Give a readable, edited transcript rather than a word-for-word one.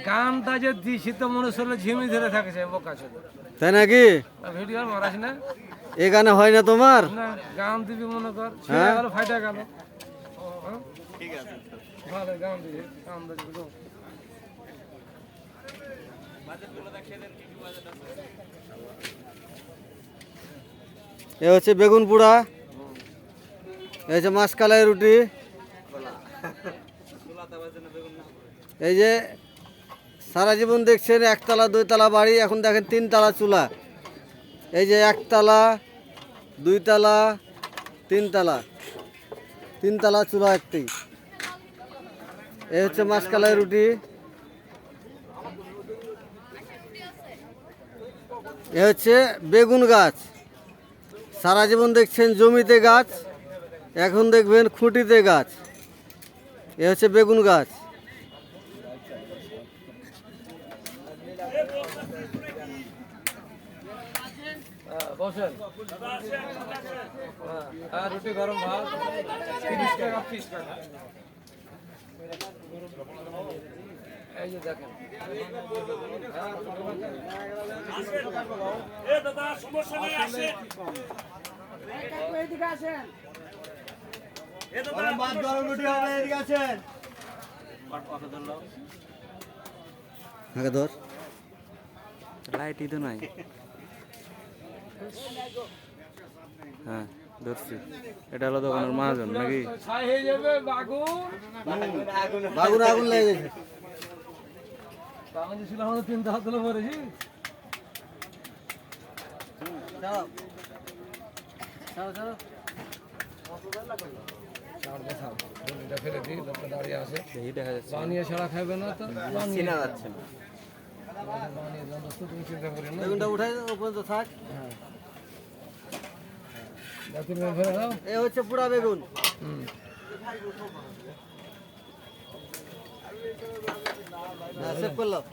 গানটা যে দিছি তো মনে হলো ঝিমি ধরে থাকছে বোকা ছিল। তাই নাকি? ভিডিও মারাস না এ গানে হয় না তোমার? না, গান দিবি মনে কর হ্যাঁ? গেল ফাইটা গেল। ঠিক আছে ভালো গান দিবি গান দিবি তো। এ হচ্ছে বেগুন পোড়া, এ হচ্ছে মাছকালাই রুটি, এই যে সারা জীবন দেখছেন একতলা দুইতলা বাড়ি, এখন দেখেন তিনতলা চুলা। এই যে একতলা দুইতলা তিনতলা, তিনতলা চুলা একটি। এই হচ্ছে মাছকালাই রুটি, এ হচ্ছে বেগুন গাছ। সারা জীবন দেখছেন জমিতে গাছ, এখন দেখবেন খুঁটিতে গাছ। এ হচ্ছে বেগুন গাছ। বসেন। হ্যাঁ রুটি গরম ভাত 30 টাকা পিস টাকা। এই যে দেখেন এ দাদা সমস্যা নেই আসে এদিকে আসেন এ দাদা ভাত গরম রুটি হবে এদিকে আসেন আগে ধর লাইটই তো নাই। হ্যাঁ ধরছি, এটা হলো দোকানের মহাজন নাকি? ছাই হয়ে যাবে বাগুন বাগুন আগুন লেগে গেছে। বাগুন ছিল আমাদের 3 হাত তুলে পড়েছি। দাঁড়াও দাঁড়াও এটা ফেলে দিই, লোকটা দাঁড়িয়ে আছে। এই দেখা যাচ্ছে বানিয়ে ছাড়া খাবে না তো চেনা যাচ্ছে না। বানিয়ে জানো তো, তুমি চিন্তা করি না। বেগুনটা উঠাই ওপরে তো থাক। তুমি ফেলে দাও। এ হচ্ছে পুরা বেগুন। সেভ করলাম।